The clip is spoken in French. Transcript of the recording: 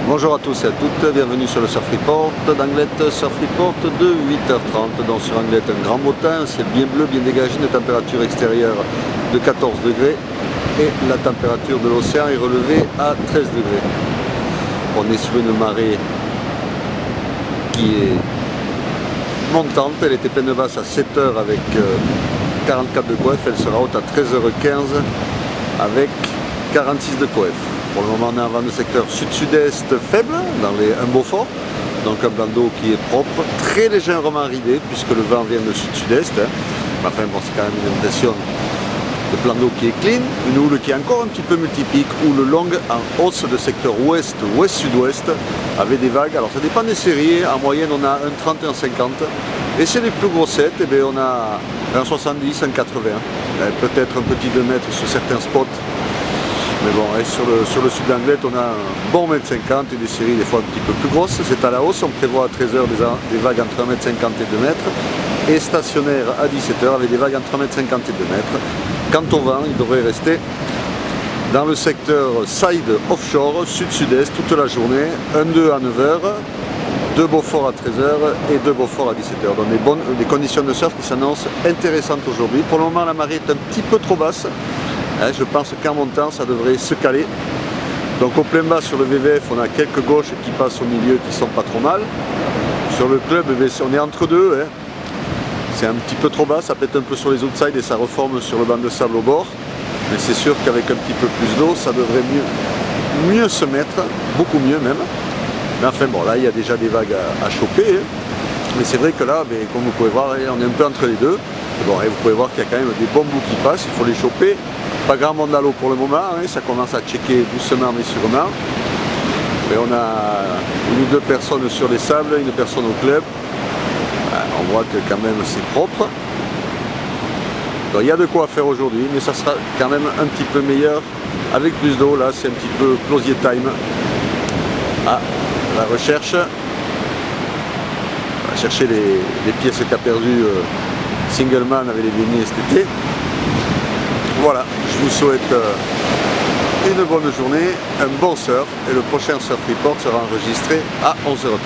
Bonjour à tous et à toutes, bienvenue sur le Surf Report d'Anglette, Surf Report de 8h30. Donc sur Anglette, un grand beau temps, un ciel bien bleu, bien dégagé, une température extérieure de 14 degrés et la température de l'océan est relevée à 13 degrés. On est sur une marée qui est montante, elle était pleine basse à 7h avec 44 de coef, elle sera haute à 13h15 avec 46 de coef. Pour le moment on est en vent de secteur sud-sud-est faible, dans un Beaufort, donc un plan d'eau qui est propre, très légèrement ridé puisque le vent vient de sud-sud-est, enfin bon, c'est quand même une impression de plan d'eau qui est clean, une houle qui est encore un petit peu multipique, houle longue en hausse de secteur ouest, ouest-sud-ouest, avec des vagues, alors ça dépend des séries, en moyenne on a un 30 et un 50, et c'est les plus grossettes, et bien on a un 70, un 80, peut-être un petit 2 mètres sur certains spots. Mais bon, sur le sud d'Anglette, on a un bon 1,50 m et des séries des fois un petit peu plus grosses. C'est à la hausse, on prévoit à 13h des vagues entre 1,50 m et 2 mètres. Et stationnaire à 17h avec des vagues entre 1,50 m et 2 mètres. Quant au vent, il devrait rester dans le secteur side offshore, sud-sud-est, toute la journée. 1-2 à 9h, 2 Beaufort à 13h et 2 Beaufort à 17h. Donc des conditions de surf qui s'annoncent intéressantes aujourd'hui. Pour le moment, la marée est un petit peu trop basse. Je pense qu'en montant, ça devrait se caler. Donc au plein bas sur le VVF, on a quelques gauches qui passent au milieu qui sont pas trop mal. Sur le club, on est entre deux. C'est un petit peu trop bas, ça pète un peu sur les outsides et ça reforme sur le banc de sable au bord. Mais c'est sûr qu'avec un petit peu plus d'eau, ça devrait mieux se mettre, beaucoup mieux même. Mais enfin bon, là il y a déjà des vagues à choper. Mais c'est vrai que là, comme vous pouvez voir, on est un peu entre les deux. Bon, et vous pouvez voir qu'il y a quand même des bons bouts qui passent, il faut les choper. Pas grand monde à l'eau pour le moment, ça commence à checker doucement mais sûrement. Et on a une ou deux personnes sur les sables, une personne au club. On voit que quand même c'est propre. Donc il y a de quoi faire aujourd'hui, mais ça sera quand même un petit peu meilleur avec plus d'eau. Là c'est un petit peu closier time. Ah, la recherche. On va chercher les pièces qu'a perdu Singleman avec les beignets cet été. Voilà, je vous souhaite une bonne journée, un bon surf et le prochain Surf Report sera enregistré à 11h30.